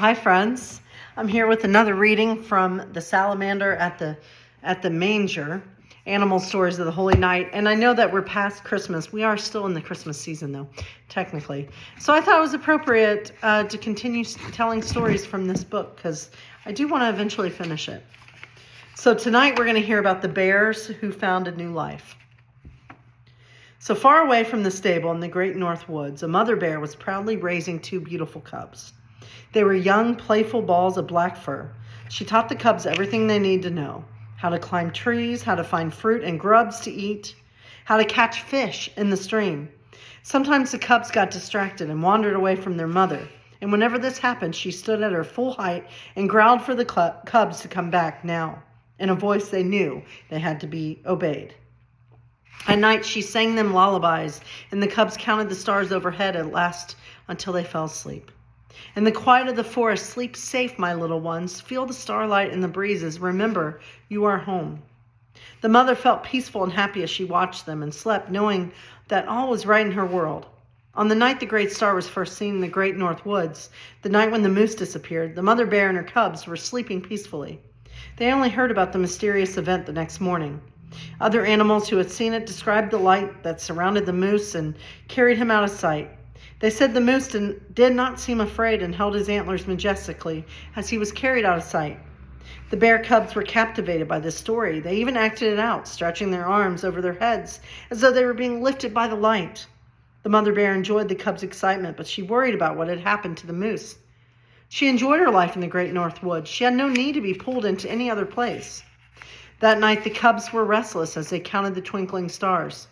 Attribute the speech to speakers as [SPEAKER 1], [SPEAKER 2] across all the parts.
[SPEAKER 1] Hi friends, I'm here with another reading from The Salamander at the Manger, Animal Stories of the Holy Night. And I know that we're past Christmas. We are still in the Christmas season though, technically. So I thought it was appropriate to continue telling stories from this book because I do want to eventually finish it. So tonight we're going to hear about the bears who found a new life. So far away from the stable in the great north woods, a mother bear was proudly raising two beautiful cubs. They were young, playful balls of black fur. She taught the cubs everything they need to know: how to climb trees, how to find fruit and grubs to eat, how to catch fish in the stream. Sometimes the cubs got distracted and wandered away from their mother, and whenever this happened, she stood at her full height and growled for the cubs to come back now, in a voice they knew they had to be obeyed. At night, she sang them lullabies, and the cubs counted the stars overhead at last until they fell asleep. In the quiet of the forest, sleep safe, my little ones. Feel the starlight and the breezes. Remember, you are home. The mother felt peaceful and happy as she watched them and slept, knowing that all was right in her world. On the night the great star was first seen in the great north woods, the night when the moose disappeared, the mother bear and her cubs were sleeping peacefully. They only heard about the mysterious event the next morning. Other animals who had seen it described the light that surrounded the moose and carried him out of sight. They said the moose did not seem afraid and held his antlers majestically as he was carried out of sight. The bear cubs were captivated by this story. They even acted it out, stretching their arms over their heads as though they were being lifted by the light. The mother bear enjoyed the cubs' excitement, but she worried about what had happened to the moose. She enjoyed her life in the great north woods. She had no need to be pulled into any other place. That night, the cubs were restless as they counted the twinkling stars.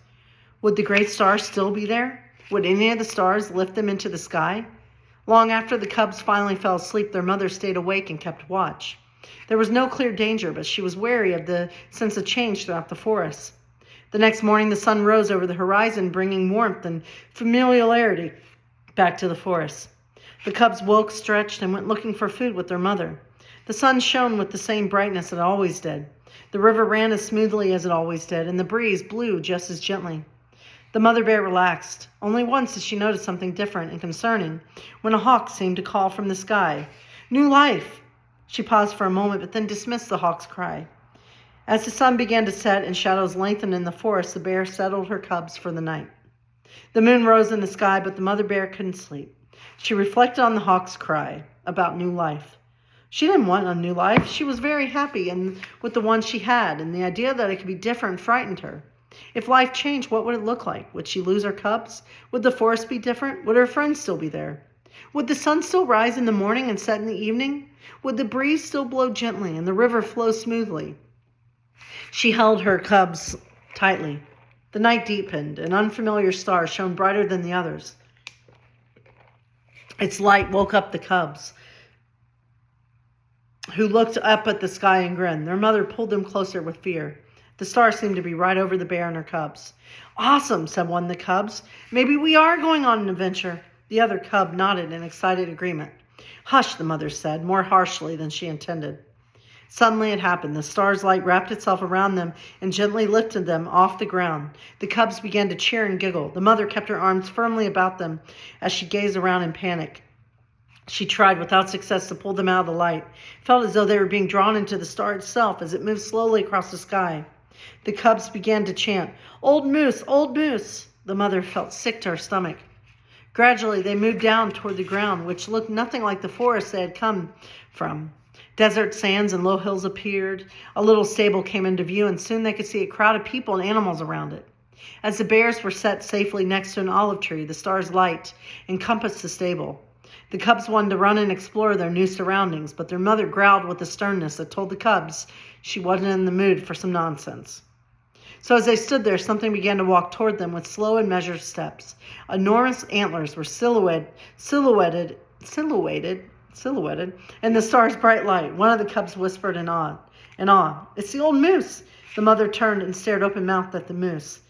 [SPEAKER 1] Would the great star still be there? Would any of the stars lift them into the sky? Long after the cubs finally fell asleep, their mother stayed awake and kept watch. There was no clear danger, but she was wary of the sense of change throughout the forest. The next morning, the sun rose over the horizon, bringing warmth and familiarity back to the forest. The cubs woke, stretched, and went looking for food with their mother. The sun shone with the same brightness it always did. The river ran as smoothly as it always did, and the breeze blew just as gently. The mother bear relaxed. Only once did she notice something different and concerning, when a hawk seemed to call from the sky, "New life!" She paused for a moment, but then dismissed the hawk's cry. As the sun began to set and shadows lengthened in the forest, the bear settled her cubs for the night. The moon rose in the sky, but the mother bear couldn't sleep. She reflected on the hawk's cry about new life. She didn't want a new life. She was very happy with the one she had, and the idea that it could be different frightened her. If life changed, what would it look like? Would she lose her cubs? Would the forest be different? Would her friends still be there? Would the sun still rise in the morning and set in the evening? Would the breeze still blow gently and the river flow smoothly? She held her cubs tightly. The night deepened. An unfamiliar star shone brighter than the others. Its light woke up the cubs, who looked up at the sky and grinned. Their mother pulled them closer with fear. The star seemed to be right over the bear and her cubs. "Awesome," said one of the cubs. "Maybe we are going on an adventure." The other cub nodded in excited agreement. "Hush," the mother said, more harshly than she intended. Suddenly it happened. The star's light wrapped itself around them and gently lifted them off the ground. The cubs began to cheer and giggle. The mother kept her arms firmly about them as she gazed around in panic. She tried without success to pull them out of the light. It felt as though they were being drawn into the star itself as it moved slowly across the sky. The cubs began to chant, "Old moose, old moose." The mother felt sick to her stomach. Gradually, they moved down toward the ground, which looked nothing like the forest they had come from. Desert sands and low hills appeared. A little stable came into view, and soon they could see a crowd of people and animals around it. As the bears were set safely next to an olive tree, the star's light encompassed the stable. The cubs wanted to run and explore their new surroundings, but their mother growled with a sternness that told the cubs she wasn't in the mood for some nonsense. So as they stood there, something began to walk toward them with slow and measured steps. Enormous antlers were silhouetted in the star's bright light. One of the cubs whispered in awe, "It's the old moose." The mother turned and stared open-mouthed at the moose.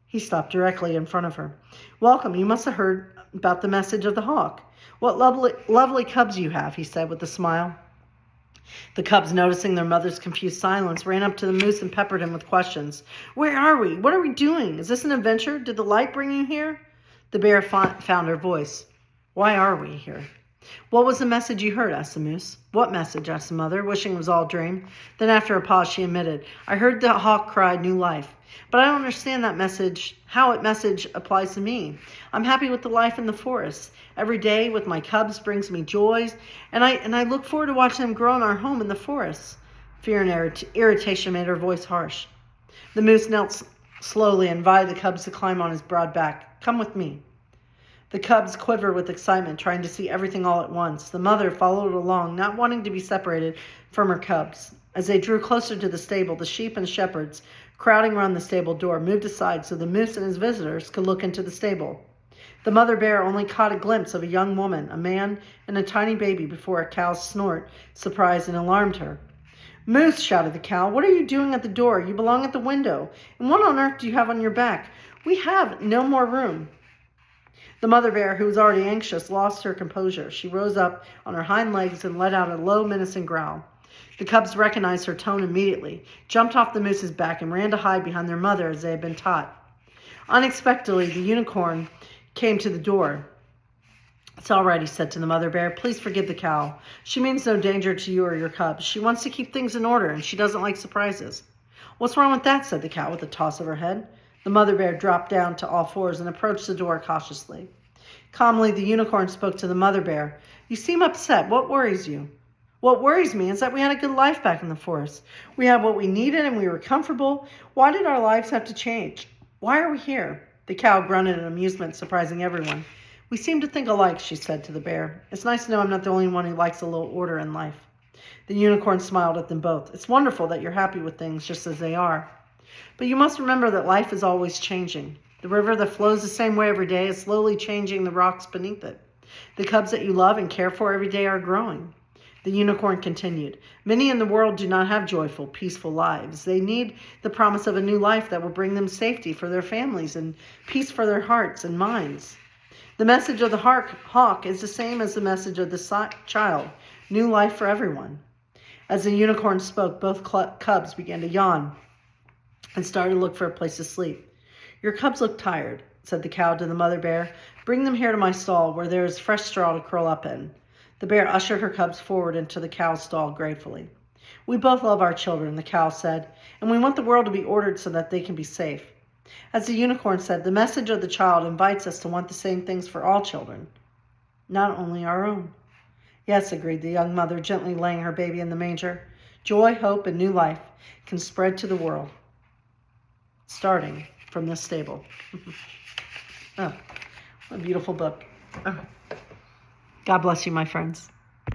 [SPEAKER 1] He stopped directly in front of her. "Welcome. You must have heard about the message of the hawk. What lovely cubs you have," he said with a smile. The cubs, noticing their mother's confused silence, ran up to the moose and peppered him with questions. "Where are we? What are we doing? Is this an adventure? Did the light bring you here?" The bear found her voice. "Why are we here?" What was the message you heard? Asked the moose. What message? Asked the mother, wishing it was all a dream. Then after a pause, she admitted, I heard the hawk cry new life. But I don't understand that message, how that message applies to me. I'm happy with the life in the forest. Every day with my cubs brings me joys, and I look forward to watching them grow in our home in the forest. Fear and irritation made her voice harsh. The moose knelt slowly and invited the cubs to climb on his broad back. Come with me. The cubs quivered with excitement, trying to see everything all at once. The mother followed along, not wanting to be separated from her cubs. As they drew closer to the stable, the sheep and shepherds, crowding around the stable door, moved aside so the moose and his visitors could look into the stable. The mother bear only caught a glimpse of a young woman, a man, and a tiny baby before a cow's snort surprised and alarmed her. Moose, shouted the cow, what are you doing at the door? You belong at the window. And what on earth do you have on your back? We have no more room. The mother bear, who was already anxious, lost her composure. She rose up on her hind legs and let out a low, menacing growl. The cubs recognized her tone immediately, jumped off the moose's back, and ran to hide behind their mother as they had been taught. Unexpectedly, the unicorn came to the door. It's all right, he said to the mother bear. Please forgive the cow. She means no danger to you or your cubs. She wants to keep things in order, and she doesn't like surprises. What's wrong with that? Said the cow with a toss of her head. The mother bear dropped down to all fours and approached the door cautiously. Calmly, the unicorn spoke to the mother bear. You seem upset. What worries you? What worries me is that we had a good life back in the forest. We had what we needed and we were comfortable. Why did our lives have to change? Why are we here? The cow grunted in amusement, surprising everyone. We seem to think alike, she said to the bear. It's nice to know I'm not the only one who likes a little order in life. The unicorn smiled at them both. It's wonderful that you're happy with things just as they are. But you must remember that life is always changing. The river that flows the same way every day is slowly changing the rocks beneath it. The cubs that you love and care for every day are growing. The unicorn continued. Many in the world do not have joyful, peaceful lives. They need the promise of a new life that will bring them safety for their families and peace for their hearts and minds. The message of the hawk is the same as the message of the child. New life for everyone. As the unicorn spoke, both cubs began to yawn and started to look for a place to sleep. Your cubs look tired, said the cow to the mother bear. Bring them here to my stall where there is fresh straw to curl up in. The bear ushered her cubs forward into the cow's stall gratefully. We both love our children, the cow said, and we want the world to be ordered so that they can be safe. As the unicorn said, the message of the child invites us to want the same things for all children, not only our own. Yes, agreed the young mother, gently laying her baby in the manger. Joy, hope, and new life can spread to the world, starting from this stable. Oh, what a beautiful book. Oh. God bless you, my friends.